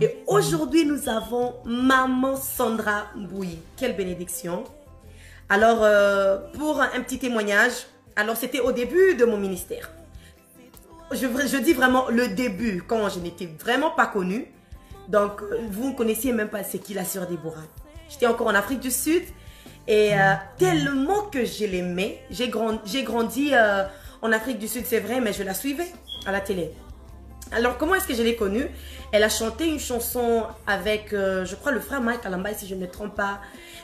Et aujourd'hui, nous avons Maman Sandra Mbouyi. Quelle bénédiction. Alors, pour un petit témoignage, alors c'était au début de mon ministère. Je dis vraiment le début, quand je n'étais vraiment pas connue. Donc, vous ne connaissiez même pas c'est qui la sœur Déborah. J'étais encore en Afrique du Sud. Et tellement que je l'aimais, j'ai grandi en Afrique du Sud, c'est vrai, mais je la suivais à la télé. Alors, comment est-ce que je l'ai connue? Elle a chanté une chanson avec, je crois, le frère Mike Alamba, si je ne me trompe pas.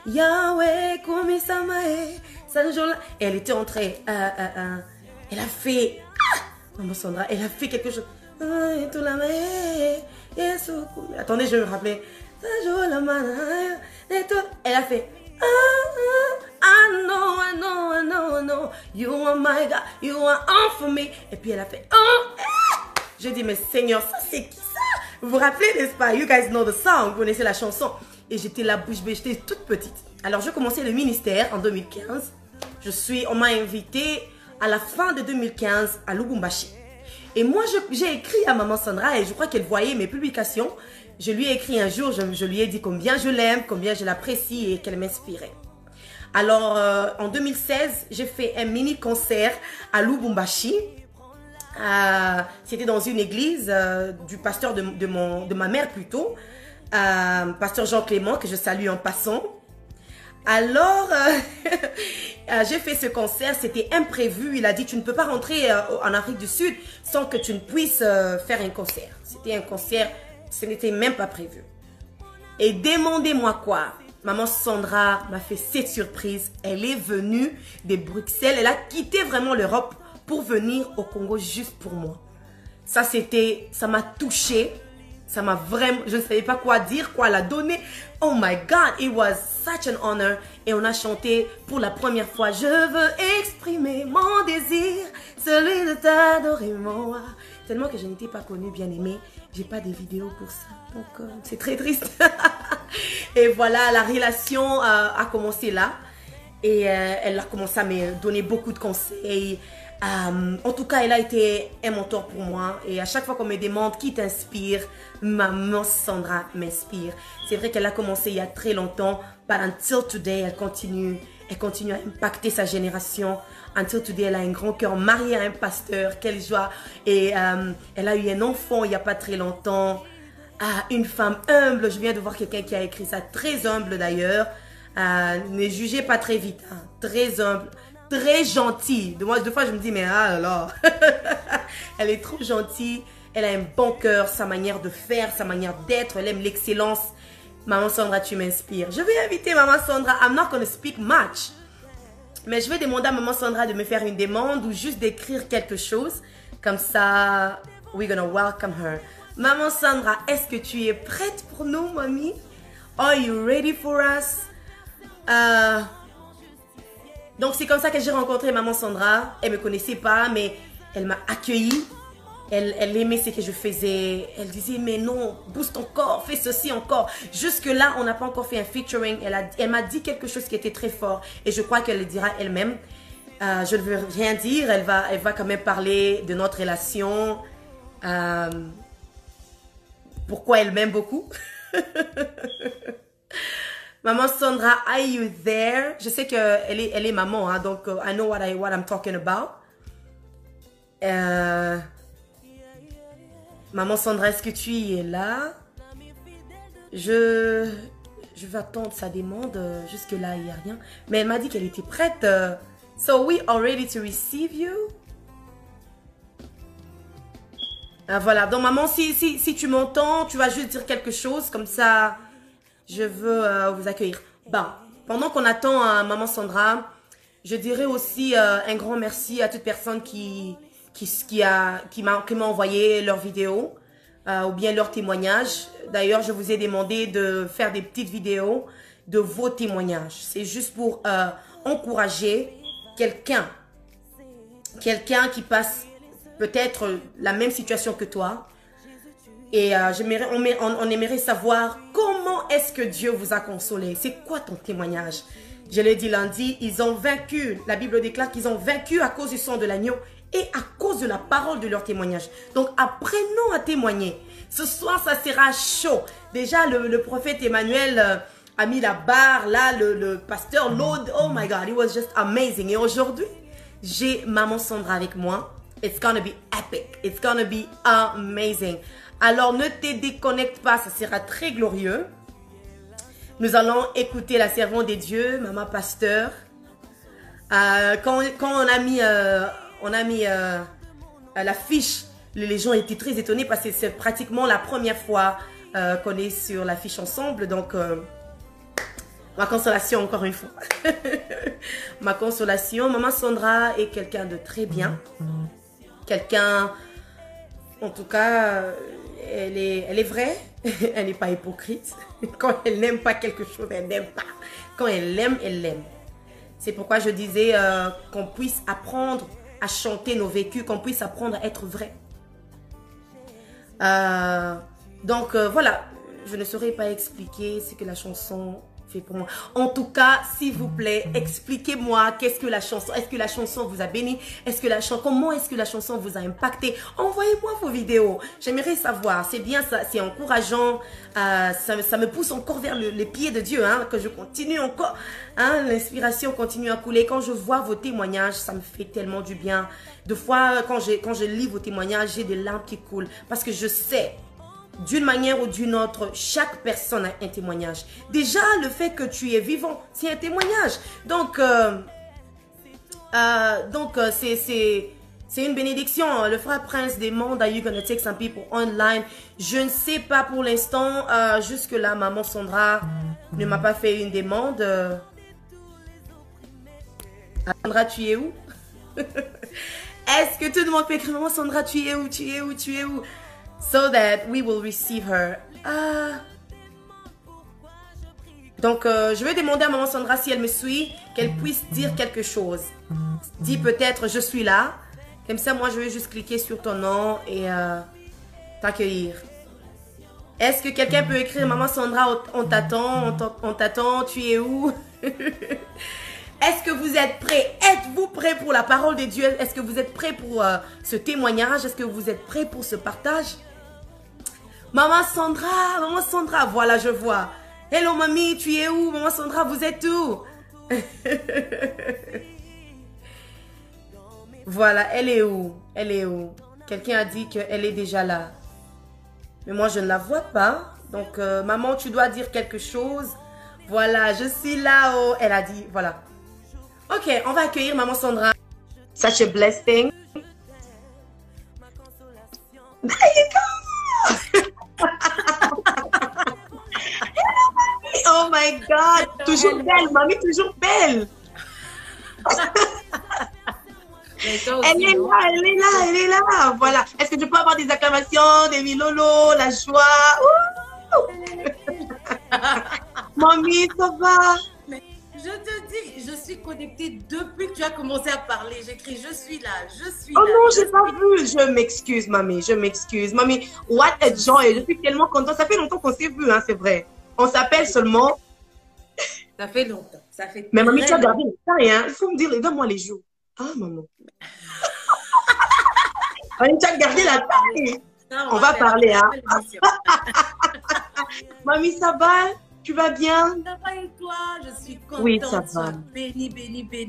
Yahweh, Komisamae, Sanjola. Et elle était entrée. Elle a fait... Maman Sandra, elle a fait quelque chose. Attendez, je vais me rappeler. Elle a fait... I know, you are my God, you are all for me. Et puis elle a fait... Je dis, mais Seigneur, ça c'est qui ça? Vous vous rappelez, n'est-ce pas? You guys know the song, vous connaissez la chanson. Et j'étais la bouche bée, j'étais toute petite. Alors, je commençais le ministère en 2015. On m'a invité à la fin de 2015 à Lubumbashi. Et moi, j'ai écrit à Maman Sandra et je crois qu'elle voyait mes publications. Je lui ai écrit un jour, je lui ai dit combien je l'aime, combien je l'apprécie et qu'elle m'inspirait. Alors, en 2016, j'ai fait un mini concert à Lubumbashi. C'était dans une église du pasteur de ma mère plutôt, pasteur Jean Clément, que je salue en passant. Alors, j'ai fait ce concert, c'était imprévu. Il a dit, tu ne peux pas rentrer en Afrique du Sud sans que tu ne puisses faire un concert. C'était un concert, ce n'était même pas prévu. Et demandez-moi quoi? Maman Sandra m'a fait cette surprise. Elle est venue de Bruxelles, elle a quitté vraiment l'Europe pour venir au Congo juste pour moi. Ça m'a touchée. Ça m'a vraiment, je ne savais pas quoi dire, quoi la donner. Oh my God, it was such an honor. Et on a chanté pour la première fois. Je veux exprimer mon désir, celui de t'adorer, mon roi. Tellement que je n'étais pas connue, bien aimée. J'ai pas de vidéos pour ça. Donc, c'est très triste. Et voilà, la relation a commencé là. Et elle a commencé à me donner beaucoup de conseils. En tout cas, elle a été un mentor pour moi. Et à chaque fois qu'on me demande qui t'inspire, Maman Sandra m'inspire. C'est vrai qu'elle a commencé il y a très longtemps. But until today, elle continue à impacter sa génération. Until today, elle a un grand cœur, mariée à un pasteur. Quelle joie. Et elle a eu un enfant il n'y a pas très longtemps. Une femme humble. Je viens de voir quelqu'un qui a écrit ça. Très humble d'ailleurs. Ne jugez pas très vite. Hein. Très humble. Très gentille. Deux fois, je me dis, mais ah là là. Elle est trop gentille. Elle a un bon cœur, sa manière de faire, sa manière d'être. Elle aime l'excellence. Maman Sandra, tu m'inspires. Je vais inviter Maman Sandra. I'm not going to speak much. Mais je vais demander à Maman Sandra de me faire une demande ou juste d'écrire quelque chose. Comme ça, we're going to welcome her. Maman Sandra, est-ce que tu es prête pour nous, mamie? Are you ready for us? Donc, c'est comme ça que j'ai rencontré Maman Sandra. Elle ne me connaissait pas, mais elle m'a accueillie. Elle aimait ce que je faisais. Elle disait, mais non, booste encore, fais ceci encore. Jusque-là, on n'a pas encore fait un featuring. Elle m'a dit quelque chose qui était très fort. Et je crois qu'elle le dira elle-même. Je ne veux rien dire. Elle va quand même parler de notre relation. Pourquoi elle m'aime beaucoup. Maman Sandra, are you there? Je sais qu'elle est maman, hein, donc I know what I'm talking about. Maman Sandra, est-ce que tu y es là? Je vais attendre sa demande. Jusque-là, il n'y a rien. Mais elle m'a dit qu'elle était prête. So we are ready to receive you. Voilà. Donc, maman, si tu m'entends, tu vas juste dire quelque chose. Comme ça, je veux vous accueillir. Bon, pendant qu'on attend Maman Sandra, je dirais aussi un grand merci à toute personne qui m'a envoyé leurs vidéos ou bien leurs témoignages. D'ailleurs, je vous ai demandé de faire des petites vidéos de vos témoignages. C'est juste pour encourager quelqu'un qui passe peut-être la même situation que toi. Et on aimerait savoir comment est-ce que Dieu vous a consolé. C'est quoi ton témoignage? Je l'ai dit lundi, ils ont vaincu. La Bible déclare qu'ils ont vaincu à cause du sang de l'agneau et à cause de la parole de leur témoignage. Donc apprenons à témoigner. Ce soir, ça sera chaud. Déjà, le prophète Emmanuel a mis la barre. Là, le pasteur Lord, oh my God, it was just amazing. Et aujourd'hui, j'ai Maman Sandra avec moi. It's gonna be epic. It's gonna be amazing. Alors, ne te déconnecte pas, ça sera très glorieux. Nous allons écouter la servante des dieux, Maman Pasteur. Quand on a mis l'affiche, les gens étaient très étonnés parce que c'est pratiquement la première fois qu'on est sur l'affiche ensemble. Donc, ma consolation encore une fois. Ma consolation, Maman Sandra est quelqu'un de très bien. Quelqu'un, en tout cas, elle est vraie. Elle n'est pas hypocrite. Quand elle n'aime pas quelque chose, elle n'aime pas. Quand elle l'aime, elle l'aime. C'est pourquoi je disais qu'on puisse apprendre à chanter nos vécus, qu'on puisse apprendre à être vrai. Donc voilà, je ne saurais pas expliquer ce que la chanson fait pour moi. En tout cas, s'il vous plaît, expliquez-moi qu'est-ce que la chanson, est-ce que la chanson vous a béni, comment est-ce que la chanson vous a impacté. Envoyez-moi vos vidéos, j'aimerais savoir. C'est bien, ça, c'est encourageant, ça me pousse encore vers les pieds de Dieu, hein, que je continue encore, hein, l'inspiration continue à couler. Quand je vois vos témoignages, ça me fait tellement du bien. Des fois, quand je lis vos témoignages, j'ai des larmes qui coulent parce que je sais, d'une manière ou d'une autre, chaque personne a un témoignage. Déjà, le fait que tu es vivant, c'est un témoignage. Donc, c'est une bénédiction. Le frère Prince demande, are you gonna take some people online? Je ne sais pas pour l'instant. Jusque-là, Maman Sandra ne m'a pas fait une demande. Sandra, tu es où? Est-ce que tout le monde peut écrire, Maman Sandra, tu es où? Tu es où? Tu es où? So that we will receive her. Donc, je vais demander à Maman Sandra si elle me suit, qu'elle puisse dire quelque chose. Dis peut-être, je suis là. Comme ça, moi, je vais juste cliquer sur ton nom et t'accueillir. Est-ce que quelqu'un peut écrire, Maman Sandra, on t'attend, tu es où? Est-ce que vous êtes prêts? Êtes-vous prêts pour la parole de Dieu? Est-ce que vous êtes prêts pour ce témoignage? Est-ce que vous êtes prêts pour ce partage? Maman Sandra, voilà, je vois. Hello, mamie, tu es où? Maman Sandra, vous êtes où? Voilà, elle est où? Elle est où? Quelqu'un a dit qu'elle est déjà là. Mais moi, je ne la vois pas. Donc, maman, tu dois dire quelque chose. Voilà, je suis là. Oh, elle a dit, voilà. Ok, on va accueillir Maman Sandra. Such a blessing. There you go. Oh my God. Toujours belle, mamie, toujours belle. Elle est là. Voilà. Est-ce que je peux avoir des acclamations, des milolo, la joie? Mamie, ça va? Je te dis, je suis connectée depuis que tu as commencé à parler. J'écris, je suis là, je suis là. Oh non, j'ai pas vu. Je m'excuse, mamie, je m'excuse. Mamie, what a joy. Je suis tellement contente. Ça fait longtemps qu'on s'est vu, hein, c'est vrai. On s'appelle seulement. Ça fait longtemps. Ça fait mais mamie, tu as gardé les tailles, hein. Il faut me dire, donne-moi les jours. Ah, maman. Mamie, tu as gardé la taille. On va parler, hein. Mamie, ça va? Tu vas bien? Ça va et toi? Je suis contente. Oui, ça va. Béni.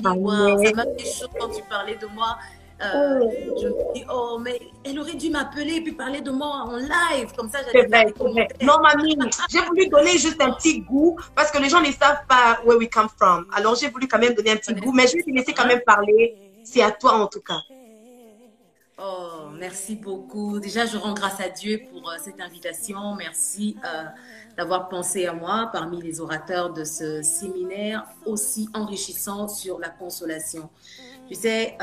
Wow, ça m'a fait chaud quand tu parlais de moi. Je me dis, oh, mais elle aurait dû m'appeler et puis parler de moi en live. Comme ça, j'allais faire des commentaires. Non, mamie, j'ai voulu donner juste un petit goût parce que les gens ne savent pas where we come from. Alors, j'ai voulu quand même donner un petit goût, mais je vais te laisser quand même parler. C'est à toi, en tout cas. Oh, merci beaucoup. Déjà, je rends grâce à Dieu pour cette invitation. Merci d'avoir pensé à moi parmi les orateurs de ce séminaire aussi enrichissant sur la consolation. Tu sais,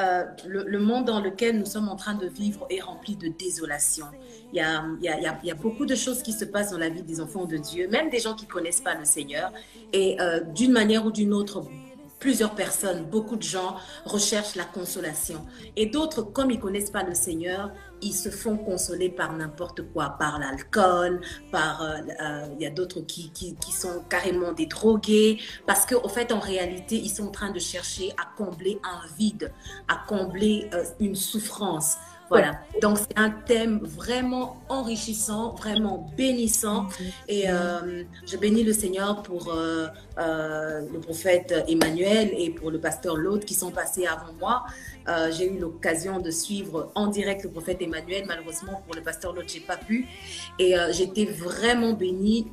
le monde dans lequel nous sommes en train de vivre est rempli de désolation. Il y a beaucoup de choses qui se passent dans la vie des enfants de Dieu, même des gens qui ne connaissent pas le Seigneur. Et d'une manière ou d'une autre, plusieurs personnes, beaucoup de gens recherchent la consolation. Et d'autres, comme ils ne connaissent pas le Seigneur, ils se font consoler par n'importe quoi, par l'alcool, il y a d'autres qui sont carrément des drogués, parce qu'au fait, en réalité, ils sont en train de chercher à combler un vide, à combler une souffrance. Voilà. Donc, c'est un thème vraiment enrichissant, vraiment bénissant. Et je bénis le Seigneur pour le prophète Emmanuel et pour le pasteur Lot qui sont passés avant moi. J'ai eu l'occasion de suivre en direct le prophète Emmanuel. Malheureusement, pour le pasteur Lot, je n'ai pas pu. Et j'étais vraiment bénie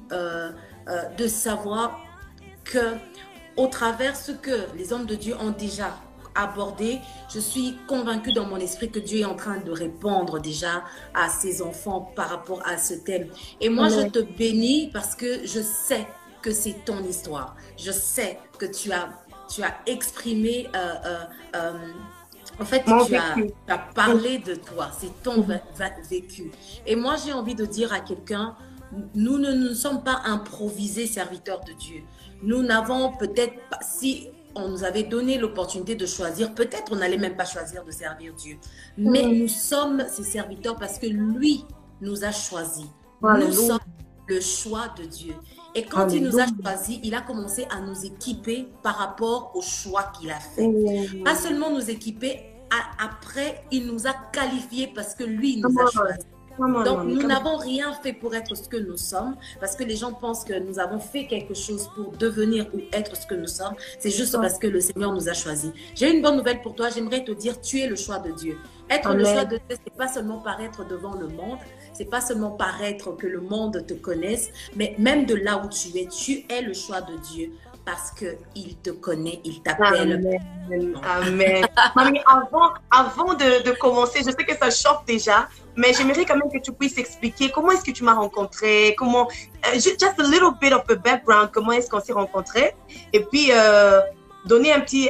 de savoir que, au travers ce que les hommes de Dieu ont déjà abordé, je suis convaincue dans mon esprit que Dieu est en train de répondre déjà à ses enfants par rapport à ce thème. Et moi, je te bénis parce que je sais que c'est ton histoire. Je sais que tu as exprimé, en fait, tu as parlé de toi. C'est ton vécu. Et moi, j'ai envie de dire à quelqu'un, nous ne sommes pas improvisés serviteurs de Dieu. Nous n'avons peut-être pas, si on nous avait donné l'opportunité de choisir, peut-être on n'allait même pas choisir de servir Dieu. Mais nous sommes ses serviteurs parce que lui nous a choisis. Nous sommes le choix de Dieu. Et quand il nous a choisis, il a commencé à nous équiper par rapport au choix qu'il a fait. Pas seulement nous équiper, après il nous a qualifiés parce que lui nous a choisis. Donc, nous n'avons rien fait pour être ce que nous sommes, parce que les gens pensent que nous avons fait quelque chose pour devenir ou être ce que nous sommes. C'est juste parce que le Seigneur nous a choisis. J'ai une bonne nouvelle pour toi. J'aimerais te dire, tu es le choix de Dieu. Être le choix de Dieu, ce n'est pas seulement paraître devant le monde, c'est pas seulement paraître que le monde te connaisse, mais même de là où tu es le choix de Dieu. Parce qu'il te connaît, il t'appelle. Amen. Amen. Mamie, avant de commencer, je sais que ça chauffe déjà, mais j'aimerais quand même que tu puisses expliquer comment est-ce que tu m'as rencontré, comment, just a little bit of a background, comment est-ce qu'on s'est rencontrés, et puis donner un petit,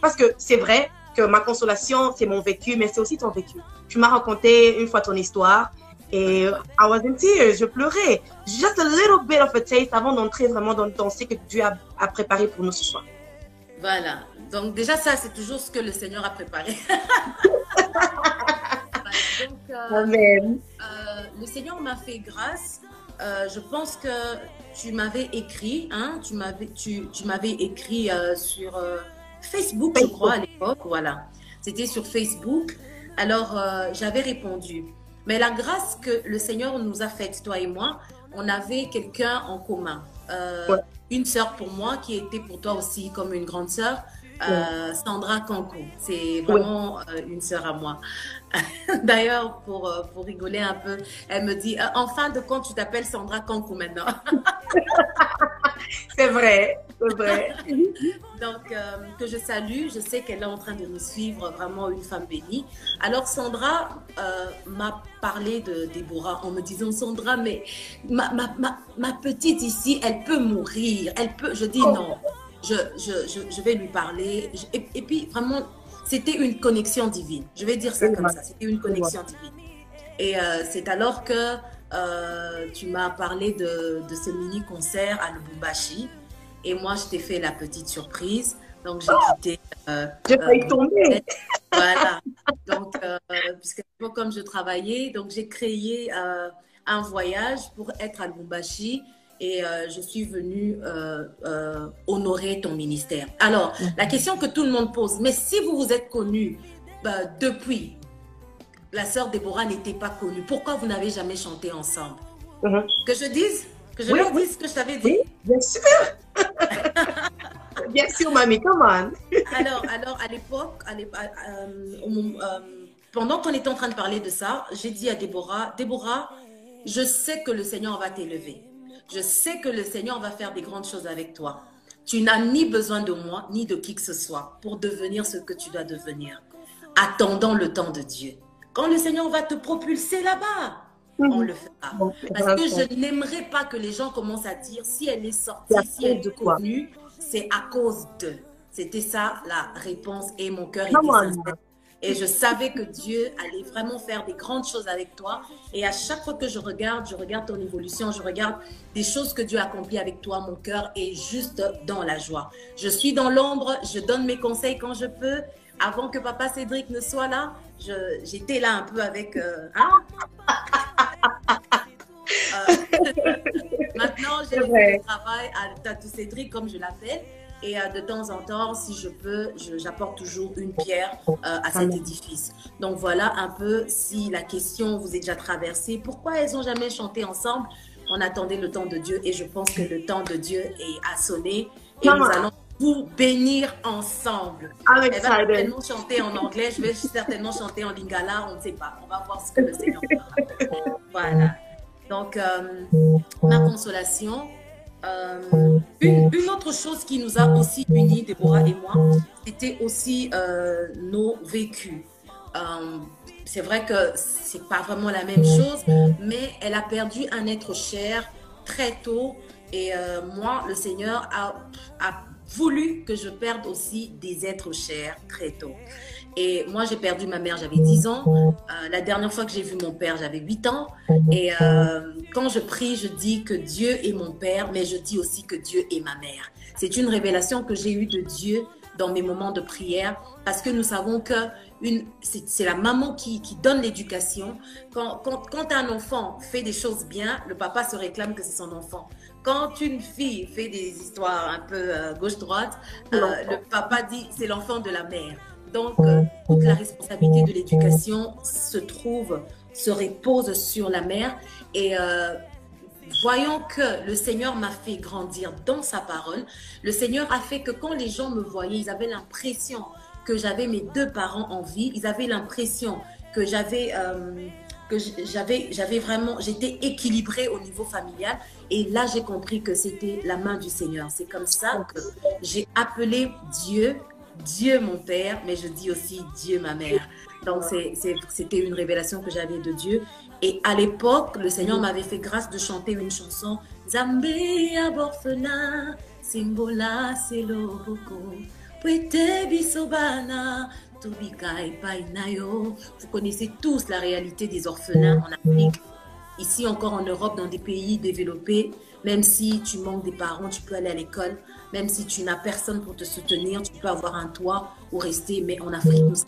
parce que c'est vrai que ma consolation, c'est mon vécu, mais c'est aussi ton vécu. Tu m'as raconté une fois ton histoire, et I was in tears, je pleurais. Just a little bit of a taste avant d'entrer vraiment dans ce que Dieu a préparé pour nous ce soir. Voilà. Donc déjà ça, c'est toujours ce que le Seigneur a préparé. Donc, Amen. Le Seigneur m'a fait grâce. Je pense que tu m'avais écrit, hein, tu m'avais écrit sur Facebook, je crois, à l'époque. Voilà. C'était sur Facebook. Alors, j'avais répondu. Mais la grâce que le Seigneur nous a faite, toi et moi, on avait quelqu'un en commun. Une sœur pour moi qui était pour toi aussi comme une grande sœur, Sandra Kankou. C'est vraiment une sœur à moi. D'ailleurs, pour rigoler un peu, elle me dit, en fin de compte, tu t'appelles Sandra Kankou maintenant. C'est vrai, c'est vrai. Donc, que je salue, je sais qu'elle est en train de nous suivre, vraiment une femme bénie. Alors, Sandra m'a parlé de Déborah en me disant, Sandra, mais ma petite ici, elle peut mourir, elle peut, je dis non, je vais lui parler. Et puis, vraiment, c'était une connexion divine. Je vais dire ça comme ça, c'était une connexion divine. Et c'est alors que tu m'as parlé de ce mini-concert à Lubumbashi. Et moi, je t'ai fait la petite surprise. Donc, j'ai quitté. J'ai failli tomber. Voilà. Donc, puisque comme je travaillais, donc j'ai créé un voyage pour être à Lubumbashi. Et je suis venue honorer ton ministère. Alors, la question que tout le monde pose, mais si vous vous êtes connus depuis, la sœur Déborah n'était pas connue, pourquoi vous n'avez jamais chanté ensemble? Que je dise? Que je leur dise ce que je t'avais dit? Oui, bien sûr. Bien sûr, mamie, come on. Alors à l'époque, pendant qu'on était en train de parler de ça, j'ai dit à Déborah, Déborah, je sais que le Seigneur va t'élever. Je sais que le Seigneur va faire des grandes choses avec toi. Tu n'as ni besoin de moi, ni de qui que ce soit pour devenir ce que tu dois devenir. Attendons le temps de Dieu. Quand le Seigneur va te propulser là-bas, on le fera. Parce que je n'aimerais pas que les gens commencent à dire si elle est sortie, si elle est connue, c'est à cause de. C'était ça la réponse et mon cœur était sincère. Et je savais que Dieu allait vraiment faire des grandes choses avec toi. Et à chaque fois que je regarde ton évolution, je regarde des choses que Dieu a accomplies avec toi. Mon cœur est juste dans la joie. Je suis dans l'ombre, je donne mes conseils quand je peux. Avant que papa Cédric ne soit là, j'étais là un peu avec... Maintenant, j'ai le travail à Tatou Cédric, comme je l'appelle. Et de temps en temps, si je peux, j'apporte toujours une pierre à cet édifice. Donc voilà un peu si la question vous est déjà traversée. Pourquoi elles n'ont jamais chanté ensemble? On attendait le temps de Dieu et je pense que le temps de Dieu a sonné. Et nous allons vous bénir ensemble. Elle va certainement chanter en anglais, je vais certainement chanter en lingala, on ne sait pas. On va voir ce que le Seigneur fera. Voilà. Donc, ma consolation. Une autre chose qui nous a aussi unis, Déborah et moi, c'était aussi nos vécus. C'est vrai que c'est pas vraiment la même chose, mais elle a perdu un être cher très tôt. Et moi, le Seigneur a voulu que je perde aussi des êtres chers très tôt. Et moi, j'ai perdu ma mère, j'avais 10 ans. La dernière fois que j'ai vu mon père, j'avais 8 ans. Et quand je prie, je dis que Dieu est mon père, mais je dis aussi que Dieu est ma mère. C'est une révélation que j'ai eue de Dieu dans mes moments de prière, parce que nous savons que c'est la maman qui donne l'éducation. Quand un enfant fait des choses bien, le papa se réclame que c'est son enfant. Quand une fille fait des histoires un peu gauche-droite, le papa dit c'est l'enfant de la mère. Donc, toute la responsabilité de l'éducation se repose sur la mère. Et voyant que le Seigneur m'a fait grandir dans sa parole, le Seigneur a fait que quand les gens me voyaient, ils avaient l'impression que j'avais mes 2 parents en vie. Ils avaient l'impression que j'étais équilibrée au niveau familial. Et là, j'ai compris que c'était la main du Seigneur. C'est comme ça que j'ai appelé Dieu mon père, mais je dis aussi Dieu ma mère. Donc, c'était une révélation que j'avais de Dieu. Et à l'époque, le Seigneur m'avait fait grâce de chanter une chanson. Zambé aborfena, simbola seloboko, puete bisobana, tubikai painayo. Vous connaissez tous la réalité des orphelins en Afrique. Ici encore en Europe, dans des pays développés, même si tu manques des parents, tu peux aller à l'école. Même si tu n'as personne pour te soutenir, tu peux avoir un toit ou rester. Mais en Afrique, c'est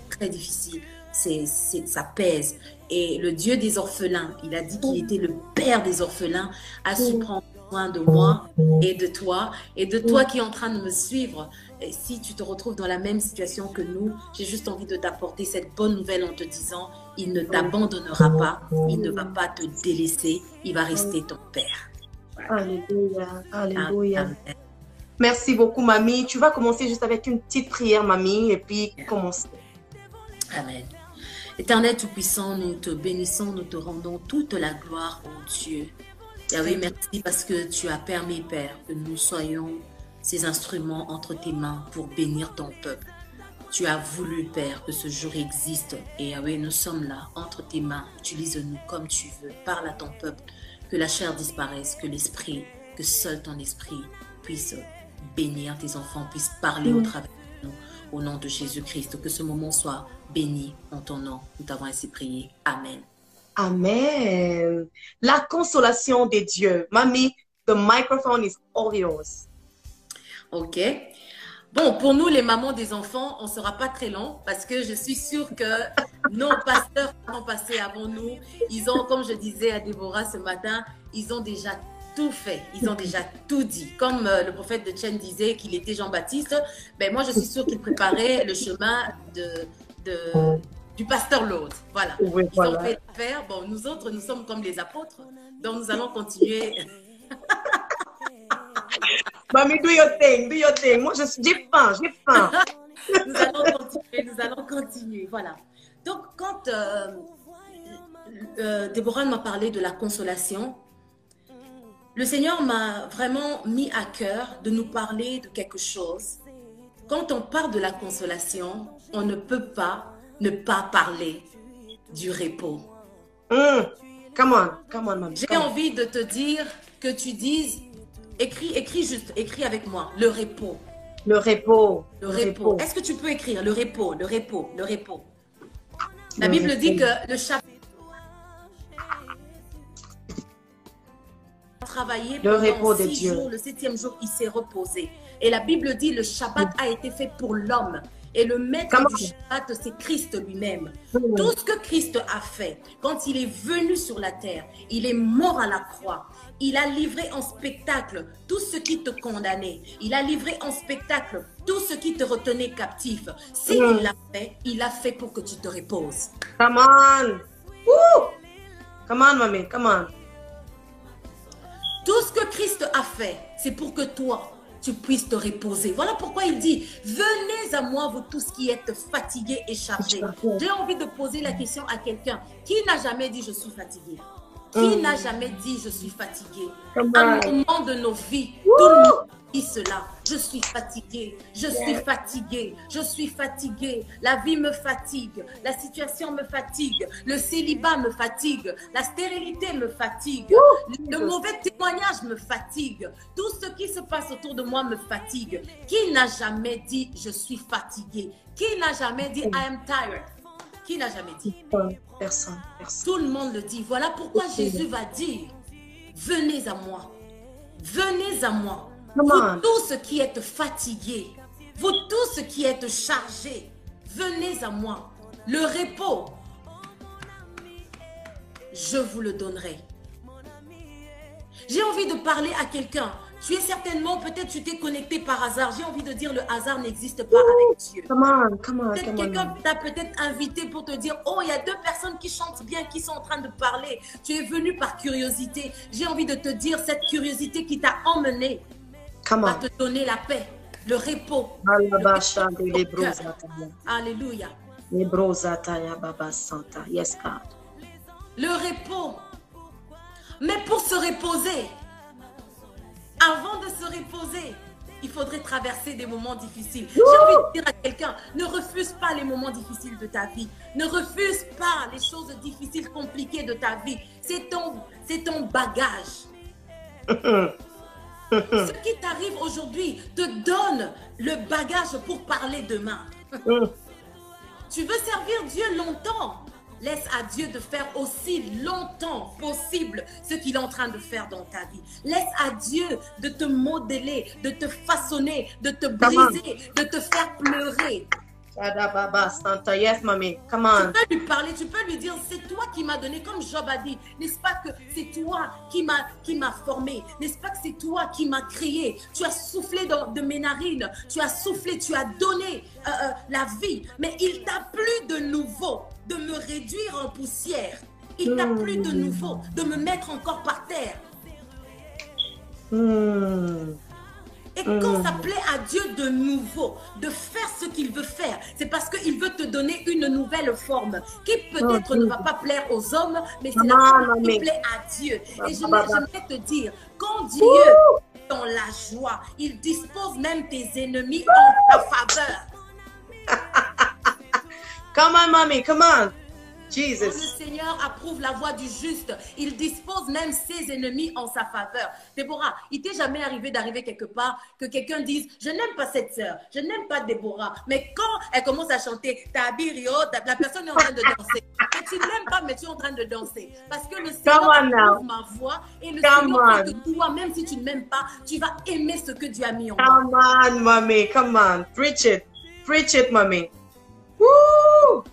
très difficile. Ça pèse. Et le Dieu des orphelins, il a dit qu'il était le père des orphelins, a su prendre soin de moi et de toi qui est en train de me suivre. Et si tu te retrouves dans la même situation que nous, j'ai juste envie de t'apporter cette bonne nouvelle en te disant, il ne t'abandonnera pas, il ne va pas te délaisser, il va rester ton père. Voilà. Alléluia, alléluia. Amen. Merci beaucoup, mamie. Tu vas commencer juste avec une petite prière, mamie, et puis commencer. Amen. Éternel Tout-Puissant, nous te bénissons, nous te rendons toute la gloire, ô Dieu. Yahweh, merci parce que tu as permis, Père, que nous soyons ces instruments entre tes mains pour bénir ton peuple. Tu as voulu, Père, que ce jour existe. Et Yahweh, nous sommes là, entre tes mains. Utilise-nous comme tu veux. Parle à ton peuple. Que la chair disparaisse, que l'esprit, que seul ton esprit puisse bénir tes enfants, puisse parler au travers de nous. Au nom de Jésus-Christ, que ce moment soit béni en ton nom. Nous t'avons ainsi prié. Amen. Amen. La consolation de Dieu. Mamie, the microphone is all yours. Ok. Bon, pour nous, les mamans des enfants, on ne sera pas très long parce que je suis sûre que nos pasteurs qui sont passés avant nous, ils ont, comme je disais à Déborah ce matin, ils ont déjà tout fait, ils ont déjà tout dit. Comme le prophète de Tchène disait qu'il était Jean-Baptiste, ben moi je suis sûre qu'il préparait le chemin du pasteur Lord. Voilà. Oui, ils ont fait l'affaire. Bon, nous autres, nous sommes comme les apôtres, donc nous allons continuer. Mamie, do your thing, do your thing. Moi, j'ai faim, j'ai faim. nous allons continuer, voilà. Donc, quand Déborah m'a parlé de la consolation, le Seigneur m'a vraiment mis à cœur de nous parler de quelque chose. Quand on parle de la consolation, on ne peut pas ne pas parler du repos. Come on, mamie. J'ai envie de te dire que tu dises, écris avec moi, le repos. Le repos. Le repos. Est-ce que tu peux écrire le repos, le repos, le repos? La Bible dit que le Shabbat a travaillé pendant 6 jours, le 7e jour, il s'est reposé. Et la Bible dit le Shabbat a été fait pour l'homme. Et le maître Come du Shabbat, c'est Christ lui-même. Mm. Tout ce que Christ a fait, quand il est venu sur la terre, il est mort à la croix. Il a livré en spectacle tout ce qui te condamnait. Il a livré en spectacle tout ce qui te retenait captif. S'il l'a fait, il l'a fait pour que tu te reposes. Come on. Woo. Come on, mommy. Come on. Tout ce que Christ a fait, c'est pour que toi, tu puisses te reposer. Voilà pourquoi il dit, venez à moi, vous tous qui êtes fatigués et chargés. J'ai envie de poser la question à quelqu'un qui n'a jamais dit je suis fatigué. Qui n'a jamais dit je suis fatigué? À un moment de nos vies, tout le monde dit cela. Je suis fatigué, je suis fatigué, je suis fatigué. La vie me fatigue, la situation me fatigue, le célibat me fatigue, la stérilité me fatigue, le mauvais témoignage me fatigue. Tout ce qui se passe autour de moi me fatigue. Qui n'a jamais dit je suis fatigué? Qui n'a jamais dit I am tired? Qui n'a jamais dit? Personne, personne. Tout le monde le dit. Voilà pourquoi Jésus va dire, venez à moi. Venez à moi. Vous tous qui êtes fatigués, vous tous qui êtes chargés, venez à moi. Le repos, je vous le donnerai. J'ai envie de parler à quelqu'un. Tu es certainement, peut-être tu t'es connecté par hasard. J'ai envie de dire, le hasard n'existe pas avec Dieu. Come on, come on, Peut-être quelqu'un t'a peut-être invité pour te dire, oh, il y a deux personnes qui chantent bien, qui sont en train de parler. Tu es venu par curiosité. J'ai envie de te dire, cette curiosité qui t'a emmené va te donner la paix, le repos. Alléluia. Yes, God. Le repos. Mais pour se reposer, avant de se reposer, il faudrait traverser des moments difficiles. J'ai envie de dire à quelqu'un, ne refuse pas les moments difficiles de ta vie. Ne refuse pas les choses difficiles, compliquées de ta vie. C'est ton bagage. Ce qui t'arrive aujourd'hui te donne le bagage pour parler demain. Tu veux servir Dieu longtemps? Laisse à Dieu de faire aussi longtemps possible ce qu'il est en train de faire dans ta vie. Laisse à Dieu de te modeler, de te façonner, de te briser, de te faire pleurer. Yes, mommy. Come on. Tu peux lui parler, tu peux lui dire, c'est toi qui m'as donné, comme Job a dit, n'est-ce pas que c'est toi qui m'a formé, n'est-ce pas que c'est toi qui m'as créé, tu as soufflé de mes narines, tu as soufflé, tu as donné la vie, mais il t'a plu de nouveau de me réduire en poussière, il t'a plu de nouveau de me mettre encore par terre. Et quand ça plaît à Dieu de nouveau, de faire ce qu'il veut faire, c'est parce qu'il veut te donner une nouvelle forme qui peut-être ne va pas plaire aux hommes, mais c'est la forme qui plaît à Dieu. Et j'aimerais te dire, quand Dieu est dans la joie, il dispose même tes ennemis en ta faveur. Come on, mommy, come on. Jesus. Quand le Seigneur approuve la voie du juste, il dispose même ses ennemis en sa faveur. Déborah, il t'est jamais arrivé d'arriver quelque part que quelqu'un dise « Je n'aime pas cette sœur, je n'aime pas Déborah. » Mais quand elle commence à chanter « Tabirio », la personne est en train de danser. Mais tu n'aimes pas, mais tu es en train de danser. Parce que le Seigneur approuve ma voix et le Seigneur fait que toi, même si tu ne m'aimes pas, tu vas aimer ce que Dieu a mis en moi. Come on, mommy, come on. Preach it, mommy. Woo!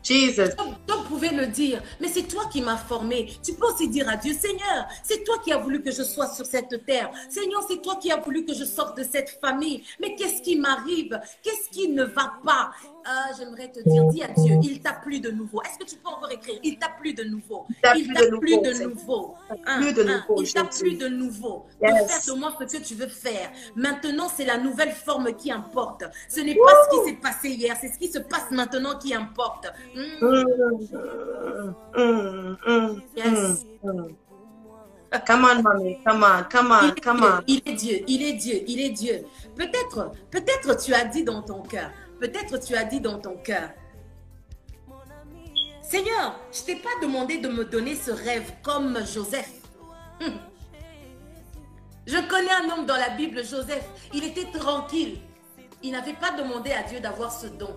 Jesus. Toi, pouvez le dire, mais c'est toi qui m'as formé. Tu peux aussi dire à Dieu, Seigneur, c'est toi qui as voulu que je sois sur cette terre. Seigneur, c'est toi qui as voulu que je sorte de cette famille. Mais qu'est-ce qui m'arrive? Qu'est-ce qui ne va pas? J'aimerais te dire, dis à Dieu, il t'a plu de nouveau. Est-ce que tu peux encore écrire? Il t'a plu de nouveau. Il t'a plu de nouveau. Il t'a plu de nouveau. De faire de moi ce que tu veux faire. Maintenant, c'est la nouvelle forme qui importe. Ce n'est pas ce qui s'est passé hier, c'est ce qui se passe maintenant qui importe. Yes. Come on, mommy. Come on. Il est Dieu, il est Dieu, il est Dieu. Peut-être tu as dit dans ton cœur, Seigneur, je ne t'ai pas demandé de me donner ce rêve comme Joseph. Je connais un homme dans la Bible, Joseph. Il était tranquille. Il n'avait pas demandé à Dieu d'avoir ce don.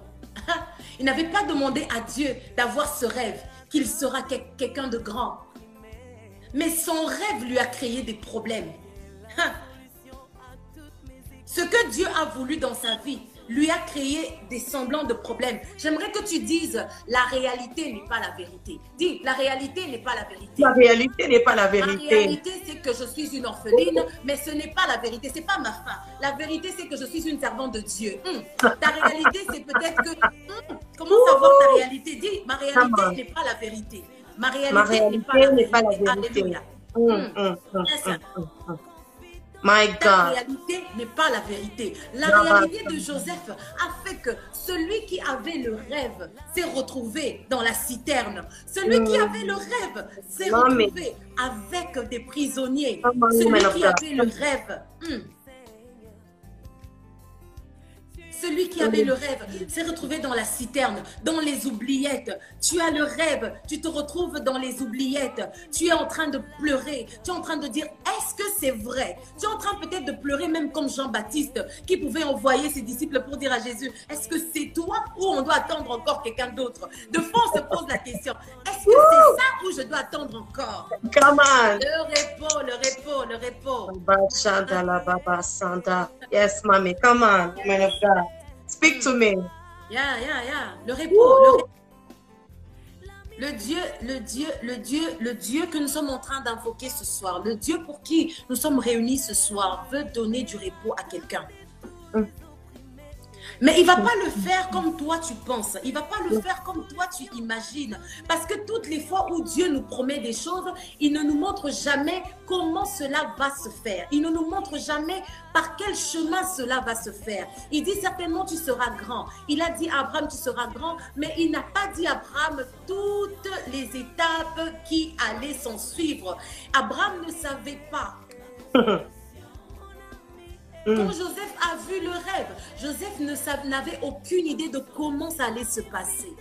Il n'avait pas demandé à Dieu d'avoir ce rêve, qu'il sera quelqu'un de grand. Mais son rêve lui a créé des problèmes. Ce que Dieu a voulu dans sa vie lui a créé des semblants de problèmes. J'aimerais que tu dises, la réalité n'est pas la vérité. Dis, la réalité n'est pas la vérité. La réalité n'est pas la La vérité. réalité, c'est que je suis une orpheline, mais ce n'est pas la vérité, c'est pas ma fin. La vérité, c'est que je suis une servante de Dieu. Ta réalité, c'est peut-être que... comment savoir ta réalité? Dis, ma réalité n'est pas la vérité. Ma réalité n'est pas la vérité. Alléluia. My Ta God. réalité n'est pas la vérité. La réalité de Joseph a fait que celui qui avait le rêve s'est retrouvé dans la citerne. Celui qui avait le rêve s'est retrouvé avec des prisonniers. Celui qui avait le rêve... Celui qui avait le rêve s'est retrouvé dans la citerne, dans les oubliettes. Tu as le rêve, tu te retrouves dans les oubliettes. Tu es en train de pleurer. Tu es en train de dire, est-ce que c'est vrai? Tu es en train peut-être de pleurer même comme Jean-Baptiste qui pouvait envoyer ses disciples pour dire à Jésus, est-ce que c'est toi ou on doit attendre encore quelqu'un d'autre? De fois, on se pose la question, est-ce que c'est ça ou je dois attendre encore? Come on. Le repos, le repos, le repos. Yes, mommy. Come on, woman of God. Speak to me. Yeah. Le repos, le Dieu que nous sommes en train d'invoquer ce soir, le Dieu pour qui nous sommes réunis ce soir, veut donner du repos à quelqu'un. Mais il ne va pas le faire comme toi tu penses. Il ne va pas le faire comme toi tu imagines. Parce que toutes les fois où Dieu nous promet des choses, il ne nous montre jamais comment cela va se faire. Il ne nous montre jamais par quel chemin cela va se faire. Il dit certainement tu seras grand. Il a dit à Abraham tu seras grand, mais il n'a pas dit à Abraham toutes les étapes qui allaient s'en suivre. Abraham ne savait pas. Quand Joseph a vu le rêve, Joseph n'avait aucune idée de comment ça allait se passer.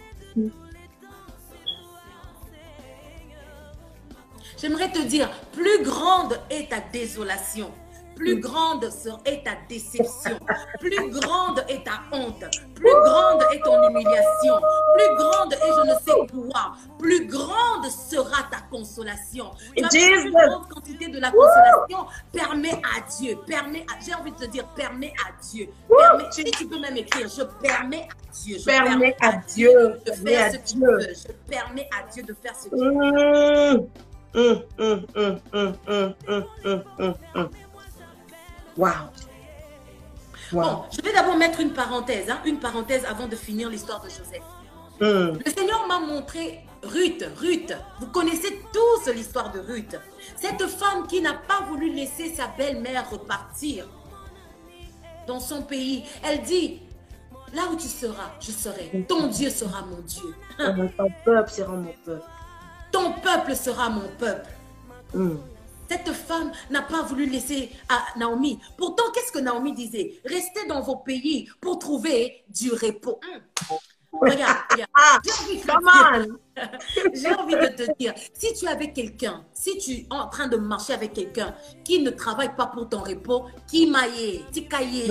J'aimerais te dire, plus grande est ta désolation, plus grande est ta déception, plus grande est ta honte, plus grande est ton humiliation, plus grande est je ne sais quoi, plus grande sera ta consolation. Tu as une grande quantité de la consolation, permets à Dieu, j'ai envie de te dire, permets à Dieu, si tu peux même écrire, je permets à Dieu, je permets à Dieu de faire ce qu'il veut, je permets à Dieu de faire ce qu'il veut. Wow. Bon, je vais d'abord mettre une parenthèse avant de finir l'histoire de Joseph. Le Seigneur m'a montré Ruth. Vous connaissez tous l'histoire de Ruth. Cette femme qui n'a pas voulu laisser sa belle-mère repartir dans son pays. Elle dit, là où tu seras, je serai. Ton Dieu sera mon Dieu. Ton peuple sera mon peuple. Ton peuple sera mon peuple. Cette femme n'a pas voulu laisser à Naomi. Pourtant, qu'est-ce que Naomi disait? Restez dans vos pays pour trouver du repos. Regarde. J'ai envie de te dire, si tu es avec quelqu'un, si tu es en train de marcher avec quelqu'un qui ne travaille pas pour ton repos, qui maille, tikaye.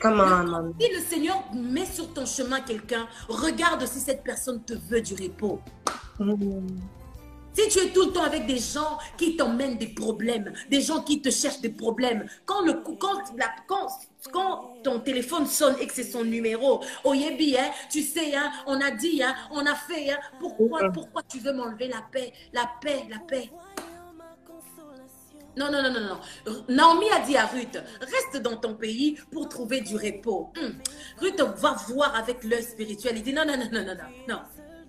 Come on, si le Seigneur met sur ton chemin quelqu'un, regarde si cette personne te veut du repos. Si tu es tout le temps avec des gens qui t'emmènent des problèmes, des gens qui te cherchent des problèmes, quand ton téléphone sonne et que c'est son numéro, oh yebi, tu sais, on a dit, on a fait, pourquoi tu veux m'enlever la paix? Non. Naomi a dit à Ruth, reste dans ton pays pour trouver du repos. Ruth va voir avec l'œil spirituel. Il dit, non.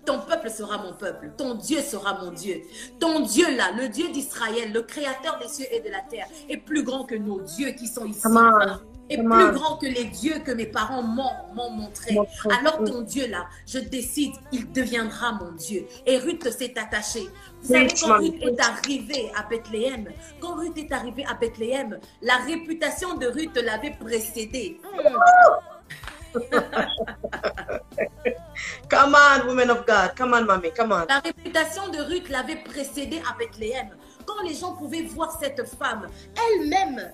Ton peuple sera mon peuple. Ton Dieu sera mon Dieu. Ton Dieu là, le Dieu d'Israël, le créateur des cieux et de la terre, est plus grand que nos dieux qui sont ici. Est plus grand que les dieux que mes parents m'ont montrés. Alors ton Dieu là, je décide, il deviendra mon Dieu. Et Ruth s'est attachée. Vous savez, quand Ruth est arrivée à Bethléem, la réputation de Ruth l'avait précédée. Come on, woman of God. Come on, mommy. Come on. La réputation de Ruth l'avait précédée à Bethléem. Quand les gens pouvaient voir cette femme, elle-même,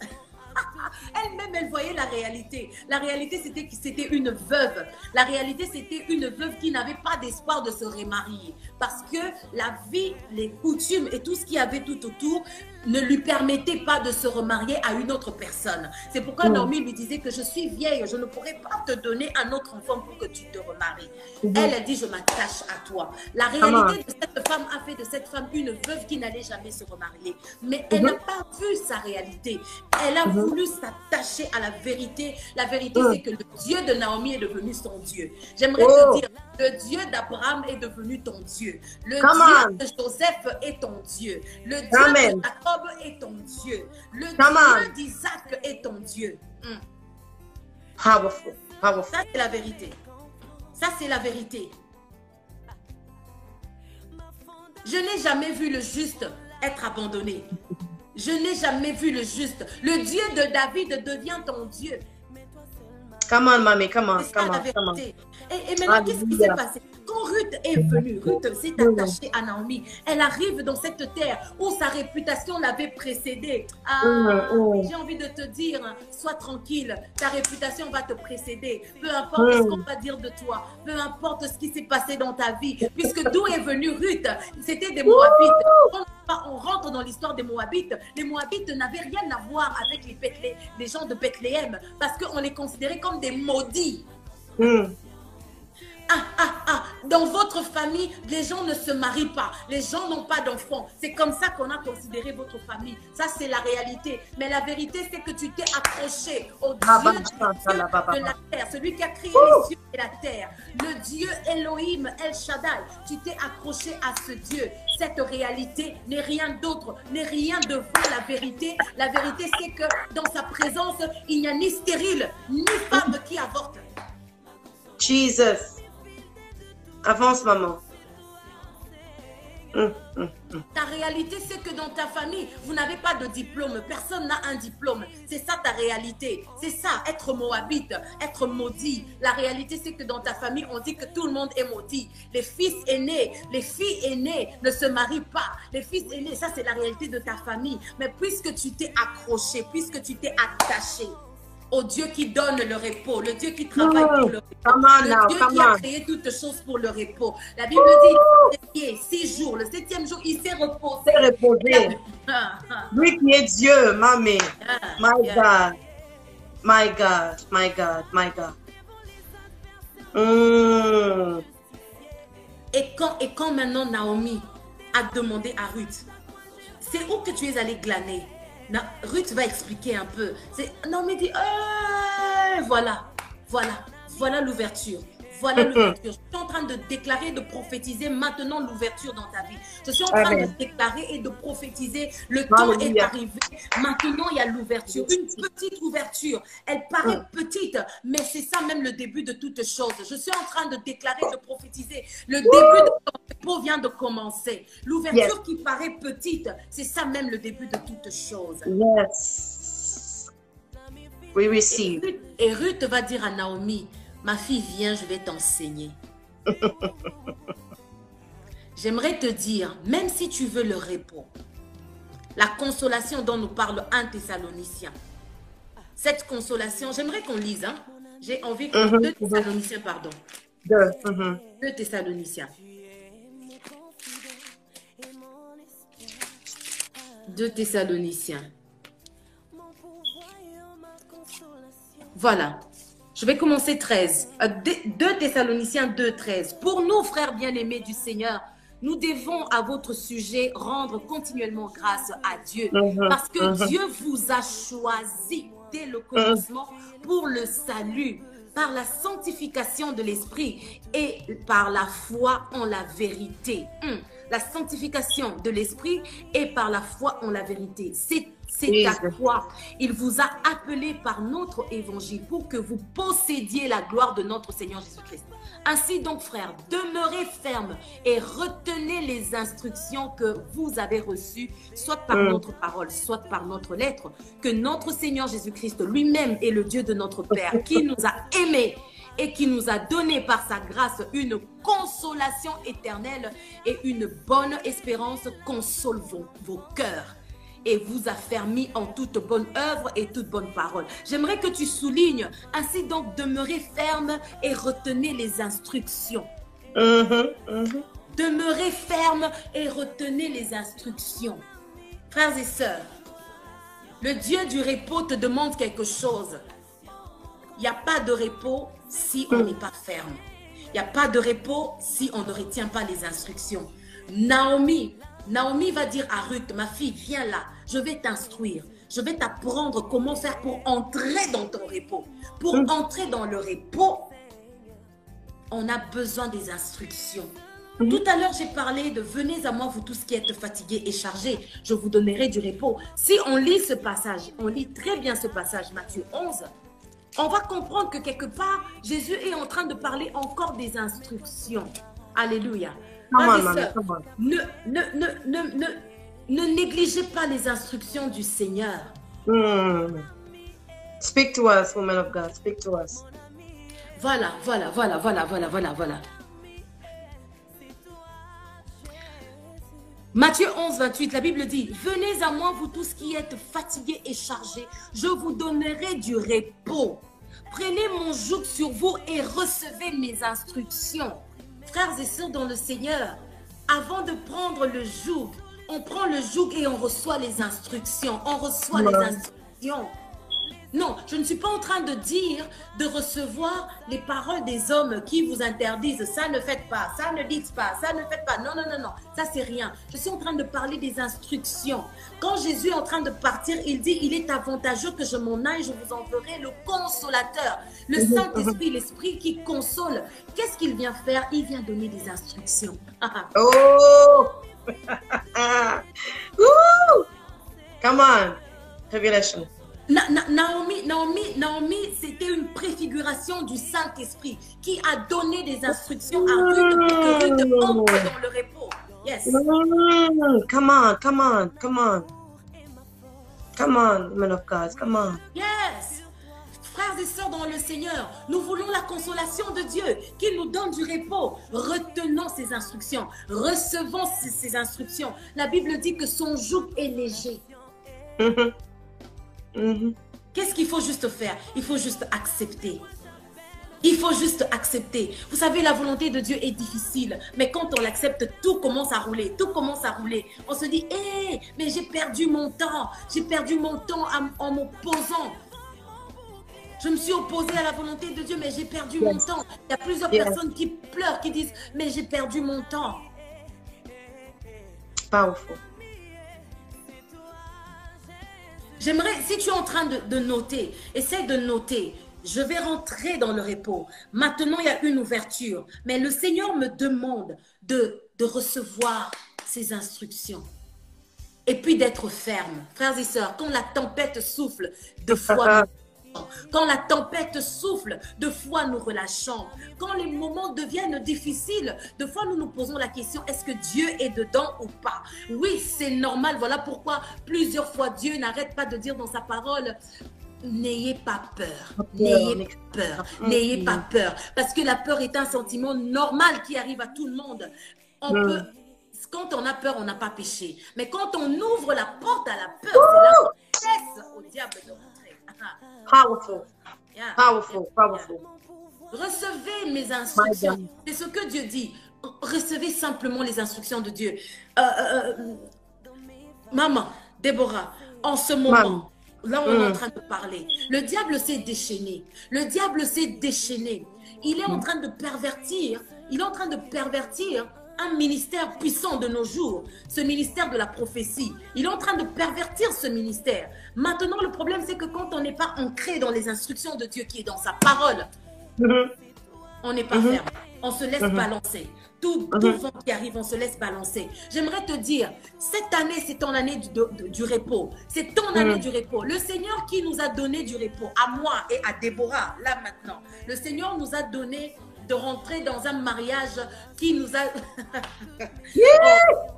elle voyait la réalité. La réalité, c'était que c'était une veuve. La réalité, c'était une veuve qui n'avait pas d'espoir de se remarier. Parce que la vie, les coutumes et tout ce qu'il y avait tout autour ne lui permettait pas de se remarier à une autre personne. C'est pourquoi Naomi lui disait que je suis vieille, je ne pourrais pas te donner un autre enfant pour que tu te remaries. Elle a dit, je m'attache à toi. La réalité de cette femme a fait de cette femme une veuve qui n'allait jamais se remarier. Mais elle n'a pas vu sa réalité. Elle a voulu s'attacher à la vérité. La vérité, c'est que le Dieu de Naomi est devenu son Dieu. J'aimerais te dire, le Dieu d'Abraham est devenu ton Dieu. Le Dieu de Joseph est ton Dieu. Le Dieu de Jacob est ton Dieu. Le Dieu d'Isaac est ton Dieu. Powerful. Powerful. Ça, c'est la vérité. Ça, c'est la vérité. Je n'ai jamais vu le juste être abandonné. Je n'ai jamais vu le juste. Le Dieu de David devient ton Dieu. Come on, mamie, come on, C'est ça la vérité. Et maintenant, qu'est-ce qui s'est passé? Quand Ruth est venue, Ruth s'est attachée à Naomi. Elle arrive dans cette terre où sa réputation l'avait précédée. J'ai envie de te dire, sois tranquille, ta réputation va te précéder. Peu importe ce qu'on va dire de toi, peu importe ce qui s'est passé dans ta vie, puisque d'où est venue Ruth? C'était des Moabites. On rentre dans l'histoire des Moabites. Les Moabites n'avaient rien à voir avec les gens de Bethléem parce qu'on les considérait comme des maudits. Dans votre famille, les gens ne se marient pas. Les gens n'ont pas d'enfants. C'est comme ça qu'on a considéré votre famille. Ça, c'est la réalité. Mais la vérité, c'est que tu t'es accroché au Dieu de la terre. Celui qui a créé les cieux et la terre. Le Dieu Elohim, El Shaddai. Tu t'es accroché à ce Dieu. Cette réalité n'est rien d'autre, n'est rien devant la vérité. La vérité, c'est que dans sa présence, il n'y a ni stérile, ni femme qui avorte. Jesus. Avance, maman. Ta réalité, c'est que dans ta famille, vous n'avez pas de diplôme. Personne n'a un diplôme. C'est ça ta réalité. C'est ça, être moabite, être maudit. La réalité, c'est que dans ta famille, on dit que tout le monde est maudit. Les fils aînés, les filles aînées ne se marient pas. Les fils aînés, ça c'est la réalité de ta famille. Mais puisque tu t'es accroché, puisque tu t'es attaché au Dieu qui donne le repos, le Dieu qui travaille pour le repos, le Dieu qui a créé toutes choses pour le repos. La Bible dit, il 6 jours, le 7e jour, il s'est reposé. Lui qui est Dieu, mamie. My God. My God, my God, my God. Et quand maintenant Naomi a demandé à Ruth, c'est où que tu es allée glaner? Ruth va expliquer un peu. Naomi dit, voilà l'ouverture. Voilà l'ouverture. Je suis en train de déclarer, de prophétiser maintenant l'ouverture dans ta vie. Je suis en train de déclarer et de prophétiser. Le temps est arrivé. Maintenant, il y a l'ouverture. Une petite ouverture. Elle paraît petite, mais c'est ça même le début de toute chose. Je suis en train de déclarer, de prophétiser. Le début de ton repos vient de commencer. L'ouverture qui paraît petite, c'est ça même le début de toute chose. Yes. We receive. Et Ruth va dire à Naomi, ma fille, viens, je vais t'enseigner. J'aimerais te dire, même si tu veux le repos, la consolation dont nous parle 1 Thessaloniciens, cette consolation, j'aimerais qu'on lise, hein? J'ai envie que 2 Thessaloniciens, pardon. 2 Thessaloniciens. 2 Thessaloniciens. Voilà. Je vais commencer 13. 2 Thessaloniciens 2, 13. Pour nous, frères bien-aimés du Seigneur, nous devons à votre sujet rendre continuellement grâce à Dieu. Parce que Dieu vous a choisi dès le commencement pour le salut, par la sanctification de l'esprit et par la foi en la vérité. La sanctification de l'esprit et par la foi en la vérité. C'est à quoi il vous a appelé par notre évangile pour que vous possédiez la gloire de notre Seigneur Jésus-Christ. Ainsi donc, frères, demeurez fermes et retenez les instructions que vous avez reçues, soit par notre parole, soit par notre lettre, que notre Seigneur Jésus-Christ lui-même est le Dieu de notre Père, qui nous a aimés et qui nous a donné par sa grâce une consolation éternelle et une bonne espérance, console vos cœurs et vous affermit en toute bonne œuvre et toute bonne parole. J'aimerais que tu soulignes, ainsi donc demeurez ferme et retenez les instructions. Demeurez ferme et retenez les instructions. Frères et sœurs, le Dieu du repos te demande quelque chose. Il n'y a pas de repos si on n'est pas ferme. Il n'y a pas de repos si on ne retient pas les instructions. Naomi va dire à Ruth, ma fille, viens là, je vais t'instruire. Je vais t'apprendre comment faire pour entrer dans ton repos. Pour entrer dans le repos, on a besoin des instructions. Tout à l'heure, j'ai parlé de « Venez à moi, vous tous qui êtes fatigués et chargés, je vous donnerai du repos ». Si on lit ce passage, on lit très bien ce passage, Matthieu 11, on va comprendre que quelque part, Jésus est en train de parler encore des instructions. Alléluia. Ne négligez pas les instructions du Seigneur. Speak to us, woman of God. Speak to us. Voilà. Matthieu 11, 28, la Bible dit, « Venez à moi, vous tous qui êtes fatigués et chargés, je vous donnerai du repos. Prenez mon joug sur vous et recevez mes instructions. » Frères et sœurs dans le Seigneur, avant de prendre le joug, on prend le joug et on reçoit les instructions. On reçoit les instructions. Non, je ne suis pas en train de dire de recevoir les paroles des hommes qui vous interdisent. Ça ne faites pas, ça ne dites pas, ça ne faites pas. Non, ça c'est rien. Je suis en train de parler des instructions. Quand Jésus est en train de partir, il dit, il est avantageux que je m'en aille, je vous enverrai le consolateur. Le Saint-Esprit, l'Esprit qui console. Qu'est-ce qu'il vient faire? Il vient donner des instructions. Oh! Come on! Révélation. Naomi, c'était une préfiguration du Saint-Esprit qui a donné des instructions à Ruth pour que Ruth entre dans le repos. Yes. Come on, man of God, come on. Yes. Frères et sœurs dans le Seigneur, nous voulons la consolation de Dieu qui nous donne du repos. Retenons ses instructions, recevons ses instructions. La Bible dit que son joug est léger. Qu'est-ce qu'il faut juste faire? Il faut juste accepter. Il faut juste accepter. Vous savez, la volonté de Dieu est difficile, mais quand on l'accepte, tout commence à rouler, tout commence à rouler. On se dit, hé, mais j'ai perdu mon temps. J'ai perdu mon temps en m'opposant. Je me suis opposée à la volonté de Dieu, mais j'ai perdu mon temps. Il y a plusieurs personnes qui pleurent, qui disent, mais j'ai perdu mon temps. Powerful. J'aimerais, si tu es en train de noter, essaie de noter. Je vais rentrer dans le repos. Maintenant, il y a une ouverture. Mais le Seigneur me demande de recevoir ses instructions. Et puis d'être ferme. Frères et sœurs, quand la tempête souffle, de foi nous relâchons. Quand la tempête souffle, de foi nous relâchons. Quand les moments deviennent difficiles, de fois nous nous posons la question, est-ce que Dieu est dedans ou pas? Oui, c'est normal. Voilà pourquoi plusieurs fois Dieu n'arrête pas de dire dans sa parole, n'ayez pas peur, n'ayez pas peur, n'ayez pas peur. Parce que la peur est un sentiment normal qui arrive à tout le monde. On peut, quand on a peur, on n'a pas péché. Mais quand on ouvre la porte à la peur, c'est là qu'on laisse au diable de rentrer. Powerful. Powerful. Recevez mes instructions. C'est ce que Dieu dit. Recevez simplement les instructions de Dieu. Maman, Déborah, en ce moment, là on est en train de parler, le diable s'est déchaîné. Le diable s'est déchaîné. Il est en train de pervertir. Il est en train de pervertir un ministère puissant de nos jours, ce ministère de la prophétie. Il est en train de pervertir ce ministère. Maintenant, le problème, c'est que quand on n'est pas ancré dans les instructions de Dieu qui est dans sa parole, on n'est pas ferme. On se laisse balancer. Tout vent qui arrive, on se laisse balancer. J'aimerais te dire, cette année, c'est ton année du repos. C'est ton année du repos. Le Seigneur qui nous a donné du repos, à moi et à Déborah, là maintenant, le Seigneur nous a donné de rentrer dans un mariage qui nous a...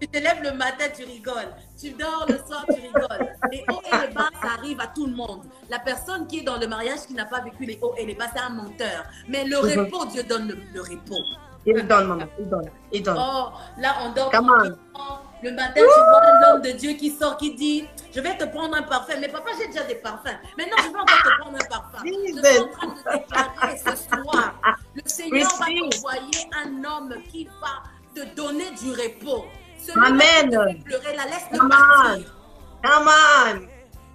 Tu te lèves le matin, tu rigoles. Tu dors le soir, tu rigoles. Les hauts et les bas, ça arrive à tout le monde. La personne qui est dans le mariage, qui n'a pas vécu les hauts et les bas, c'est un menteur. Mais le repos, Dieu donne le repos. Il donne, maman. Il donne. Oh, là, on dort tranquillement. Le matin, tu vois l'homme de Dieu qui sort, qui dit, je vais te prendre un parfum. Mais papa, j'ai déjà des parfums. Maintenant, je vais encore te prendre un parfum. Je suis en train de déclarer ce soir. Le Seigneur va t'envoyer un homme qui va te donner du repos. Celui qui te pleurer, la laisse te partir. Come on.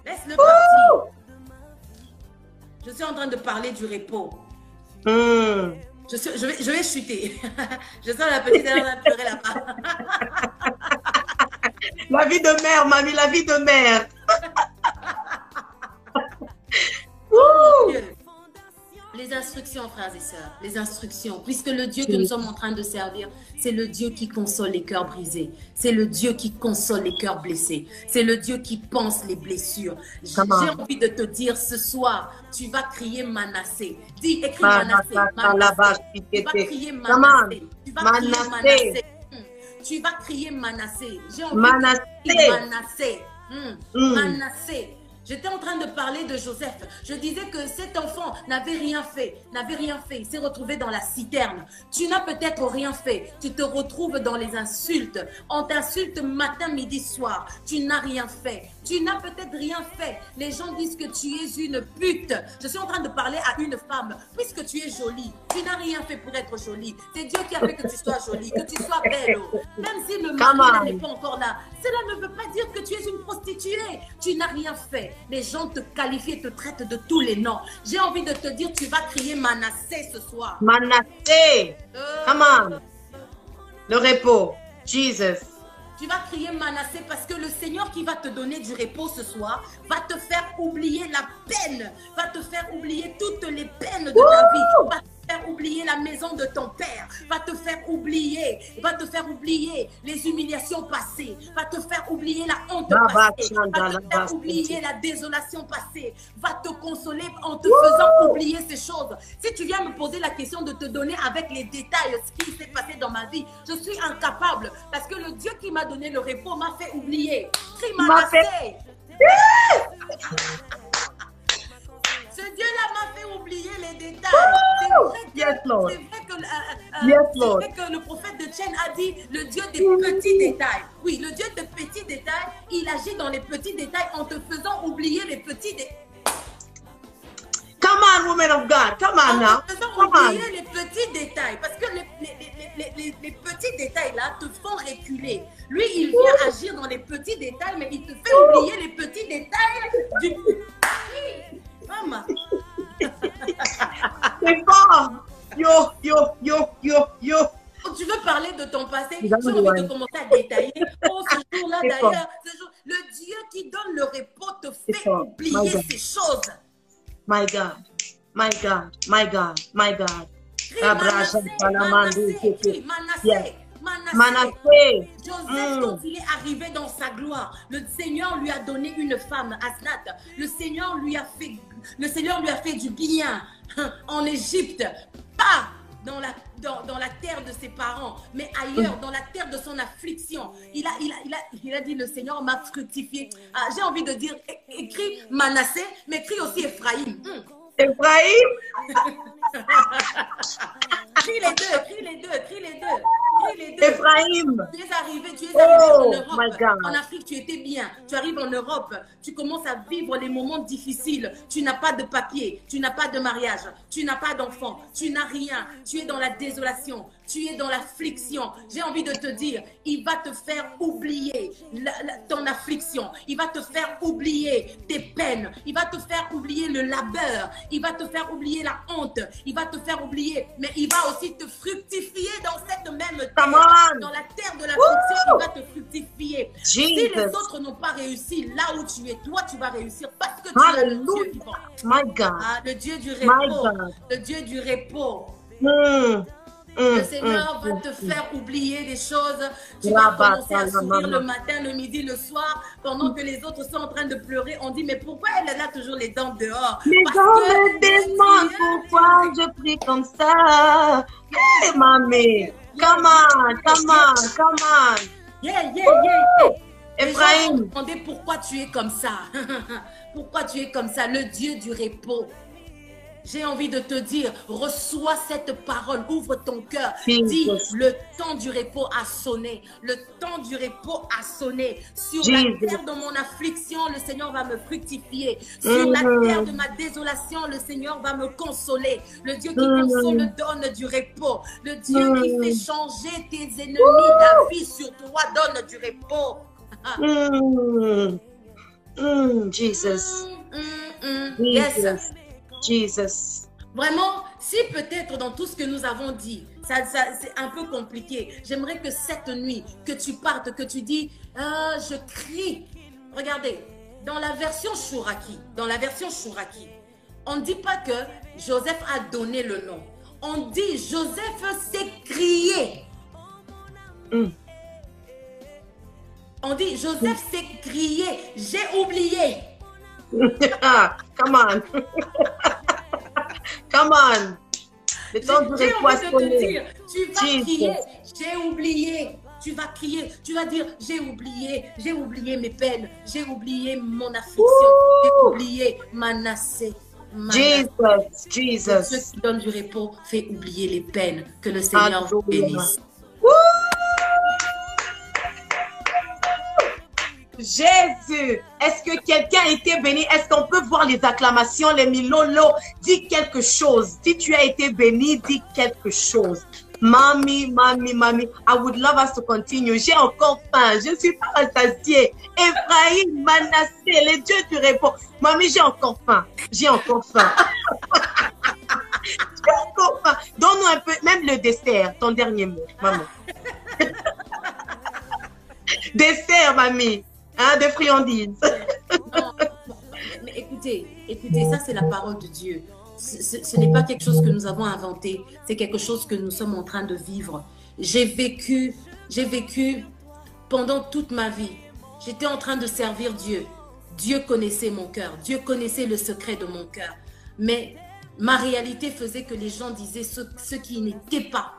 Laisse-le partir. Je suis en train de parler du repos. Je vais chuter. Je sens la petite elle est en train de pleurer là-bas. La vie de mère, mamie, la vie de mère. Les instructions, frères et sœurs, les instructions, puisque le Dieu que nous sommes en train de servir, c'est le Dieu qui console les cœurs brisés, c'est le Dieu qui console les cœurs blessés, c'est le Dieu qui pense les blessures. J'ai envie de te dire ce soir, tu vas crier Manassé. Dis, écris Manassé. Tu vas crier Manassé. Tu vas crier Manassé. Tu vas crier Manassé. J'ai envie de crier Manassé. Manassé. J'étais en train de parler de Joseph. Je disais que cet enfant n'avait rien fait. Il s'est retrouvé dans la citerne. Tu n'as peut-être rien fait. Tu te retrouves dans les insultes. On t'insulte matin, midi, soir. Tu n'as rien fait. Tu n'as peut-être rien fait. Les gens disent que tu es une pute. Je suis en train de parler à une femme. Puisque tu es jolie, tu n'as rien fait pour être jolie. C'est Dieu qui a fait que tu sois jolie, que tu sois belle. Même si le mari n'est pas encore là, cela ne veut pas dire que tu es une prostituée. Tu n'as rien fait. Les gens te qualifient et te traitent de tous les noms. J'ai envie de te dire, tu vas crier Manassé ce soir. Manassé. Come on. Le repos. Jesus. Tu vas crier Manassé parce que le Seigneur qui va te donner du repos ce soir va te faire oublier la peine, va te faire oublier toutes les peines de ta vie, va te faire oublier la maison de ton père, va te faire oublier les humiliations passées, va te faire oublier la honte passée, va te faire oublier la désolation passée, va te consoler en te faisant oublier ces choses. Si tu viens me poser la question de te donner avec les détails ce qui s'est passé dans ma vie, je suis incapable parce que le Dieu qui m'a donné le repos m'a fait oublier. Crie Manassé. Ce Dieu-là m'a fait oublier les détails. C'est vrai que le prophète de Tchène a dit le Dieu des petits détails. Oui, le Dieu des petits détails, il agit dans les petits détails en te faisant oublier les petits détails. Come on, woman of God. Come on now. En te faisant oublier les petits détails. Parce que les petits détails là te font reculer. Lui, il vient agir dans les petits détails, mais il te fait oublier les petits détails du... Maman. C'est fort. Yo. Tu veux parler de ton passé, j'ai envie de commencer à détailler. Oh, ce jour-là d'ailleurs, le Dieu qui donne le repos te fait oublier ces choses. My God. Manassé. Joseph, quand il est arrivé dans sa gloire, le Seigneur lui a donné une femme, Asnath. Le Seigneur lui a fait du bien en Égypte, pas dans la terre de ses parents, mais ailleurs, dans la terre de son affliction. Il a dit, le Seigneur m'a fructifié. J'ai envie de dire, écris Manassé, mais écris aussi Ephraïm. Ephraïm. Crie les deux. Ephraïm. Tu es arrivé en Europe. My God. En Afrique, tu étais bien. Tu arrives en Europe, tu commences à vivre les moments difficiles. Tu n'as pas de papier, tu n'as pas de mariage, tu n'as pas d'enfant, tu n'as rien. Tu es dans la désolation, tu es dans l'affliction. J'ai envie de te dire, il va te faire oublier ton affliction. Il va te faire oublier tes peines. Il va te faire oublier le labeur. Il va te faire oublier la honte. Il va te faire oublier, mais il va aussi te fructifier dans cette même terre. Dans la terre de l'affliction, il va te fructifier. Si les autres n'ont pas réussi là où tu es, toi, tu vas réussir parce que tu es le Dieu vivant. My God. Le Dieu du repos. Le Dieu du repos. Le Seigneur va te faire oublier des choses. Tu vas commencer à sourire le matin, le midi, le soir, pendant que les autres sont en train de pleurer. On dit, mais pourquoi elle a toujours les dents dehors? Les gens me demandent pourquoi je prie comme ça. Hey, mamie. Come on. Yeah. Ephraïm. Les gens vont demander pourquoi tu es comme ça. Pourquoi tu es comme ça? Le Dieu du repos. J'ai envie de te dire, reçois cette parole, ouvre ton cœur. Dis, le temps du repos a sonné. Le temps du repos a sonné. Sur la terre de mon affliction, le Seigneur va me fructifier. Sur la terre de ma désolation, le Seigneur va me consoler. Le Dieu qui console donne du repos. Le Dieu qui fait changer tes ennemis, la vie sur toi donne du repos. Jesus. Yes. Jesus. Vraiment, si peut-être dans tout ce que nous avons dit, c'est un peu compliqué, j'aimerais que cette nuit, que tu partes, que tu dis, je crie. Regardez, dans la version Chouraki, on ne dit pas que Joseph a donné le nom. On dit Joseph s'est crié. On dit Joseph s'est crié. J'ai oublié. Come on. Come on. Le temps du repos a sonné. Tu vas crier. J'ai oublié. Tu vas crier. Tu vas dire j'ai oublié mes peines. J'ai oublié mon affliction. J'ai oublié Manassé. Jesus. Ceux qui donnent du repos, fait oublier les peines. Que le Seigneur vous bénisse. Jésus, est-ce que quelqu'un a été béni? Est-ce qu'on peut voir les acclamations, les milolo? Dis quelque chose. Si tu as été béni, dis quelque chose. Mami, I would love us to continue. J'ai encore faim. Je ne suis pas rassasiée. Ephraïm, Manassé, les dieux du repos. Mami, j'ai encore faim. J'ai encore faim. Donne-nous un peu, même le dessert, ton dernier mot, maman. Dessert, mamie. Hein, de friandises. Non, mais écoutez, ça c'est la parole de Dieu. Ce n'est pas quelque chose que nous avons inventé, c'est quelque chose que nous sommes en train de vivre. J'ai vécu pendant toute ma vie. J'étais en train de servir Dieu. Dieu connaissait mon cœur, Dieu connaissait le secret de mon cœur. Mais ma réalité faisait que les gens disaient ce qui n'était pas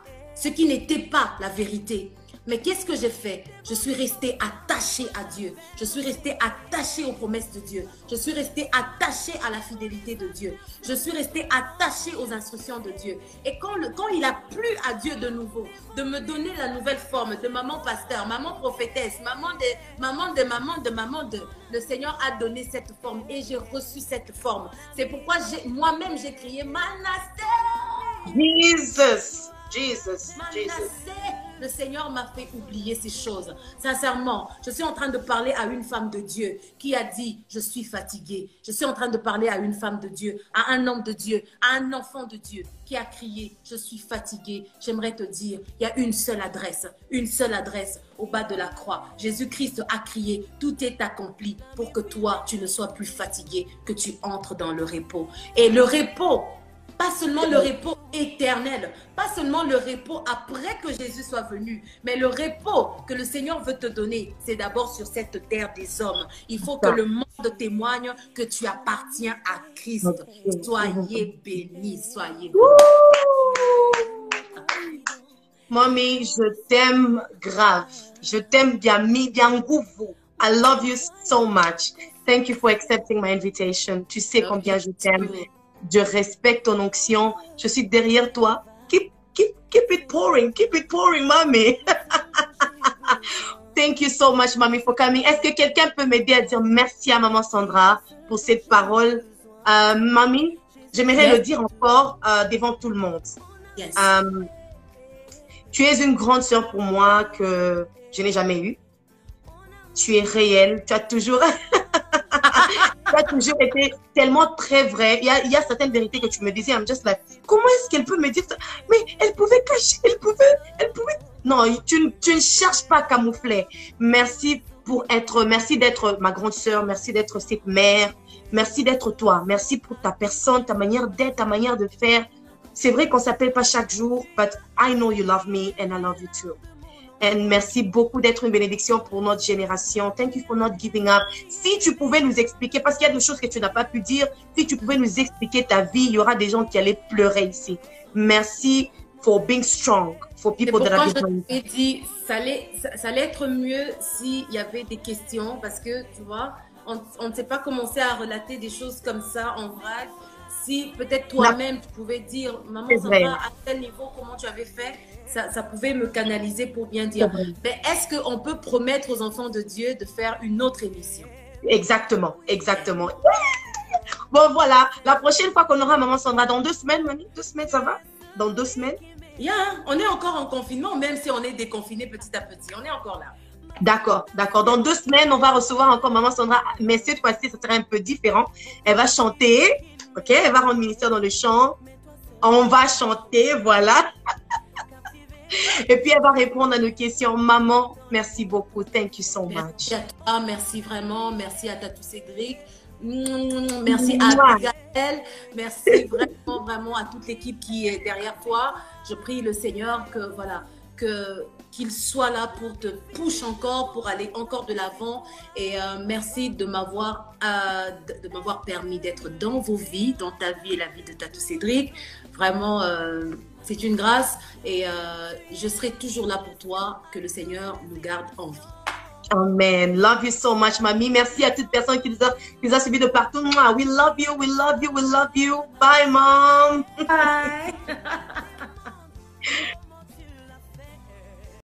la vérité. Mais qu'est-ce que j'ai fait? Je suis restée attachée à Dieu. Je suis restée attachée aux promesses de Dieu. Je suis restée attachée à la fidélité de Dieu. Je suis restée attachée aux instructions de Dieu. Et quand il a plu à Dieu de nouveau, de me donner la nouvelle forme de maman pasteur, maman prophétesse, maman de, le Seigneur a donné cette forme et j'ai reçu cette forme. C'est pourquoi moi-même j'ai crié Manassé. Jesus. Le Seigneur m'a fait oublier ces choses. Sincèrement, je suis en train de parler à une femme de Dieu qui a dit, je suis fatiguée. Je suis en train de parler à une femme de Dieu, à un homme de Dieu, à un enfant de Dieu qui a crié, je suis fatiguée. J'aimerais te dire, il y a une seule adresse au bas de la croix. Jésus-Christ a crié, tout est accompli pour que toi, tu ne sois plus fatigué, que tu entres dans le repos. Et le repos, pas seulement le repos éternel, pas seulement le repos après que Jésus soit venu, mais le repos que le Seigneur veut te donner, c'est d'abord sur cette terre des hommes. Il faut que le monde témoigne que tu appartiens à Christ. Soyez bénis, soyez bénis. Mommy, je t'aime grave. Je t'aime bien nguvu. I love you so much. Thank you for accepting my invitation. Tu sais combien je t'aime. Je respecte ton onction. Je suis derrière toi. Keep it pouring, mommy. Thank you so much, mommy, for coming. Est-ce que quelqu'un peut m'aider à dire merci à maman Sandra pour cette parole? Mamie, j'aimerais le dire encore devant tout le monde. Yes. Tu es une grande sœur pour moi que je n'ai jamais eue. Tu es réelle. Tu as toujours... Tu as toujours été tellement très vrai. Il y a certaines vérités que tu me disais, I'm just like, comment est-ce qu'elle peut me dire ça? Mais elle pouvait cacher, elle pouvait... Non, tu ne cherches pas à camoufler. Merci d'être ma grande sœur. Merci d'être cette mère. Merci d'être toi. Merci pour ta personne, ta manière d'être, ta manière de faire. C'est vrai qu'on ne s'appelle pas chaque jour, but I know you love me and I love you too. Et merci beaucoup d'être une bénédiction pour notre génération. Thank you for not giving up. Si tu pouvais nous expliquer, parce qu'il y a des choses que tu n'as pas pu dire, si tu pouvais nous expliquer ta vie, il y aura des gens qui allaient pleurer ici. Merci for being strong, for people that are behind. Je t'ai dit, ça allait être mieux s'il y avait des questions, parce que, tu vois, on ne sait pas commencer à relater des choses comme ça en vrac. Si peut-être toi-même, tu pouvais dire, maman, ça va à tel niveau, comment tu avais fait, ça pouvait me canaliser pour bien dire. Mais est-ce qu'on peut promettre aux enfants de Dieu de faire une autre émission? Exactement. Bon, voilà. La prochaine fois qu'on aura maman Sandra, dans 2 semaines, Mani, 2 semaines, ça va? Dans 2 semaines? On est encore en confinement, même si on est déconfiné petit à petit. On est encore là. D'accord, d'accord. Dans 2 semaines, on va recevoir encore Maman Sandra, mais cette fois-ci, ça sera un peu différent. Elle va chanter, ok? Elle va rendre ministère dans le chant. On va chanter, voilà. Et puis, elle va répondre à nos questions. Maman, merci beaucoup. Thank you so much. Merci à toi, merci vraiment. Merci à Tatou Cédric. Merci à Abigail. Merci vraiment, vraiment à toute l'équipe qui est derrière toi. Je prie le Seigneur que, voilà, qu'il soit là pour te push encore, pour aller encore de l'avant. Et merci de m'avoir permis d'être dans vos vies, dans ta vie et la vie de Tatou Cédric. Vraiment, c'est une grâce et je serai toujours là pour toi. Que le Seigneur nous garde en vie. Amen. Love you so much, mamie. Merci à toute personne qui nous a suivis de partout. We love you, we love you, we love you. Bye, mom. Bye.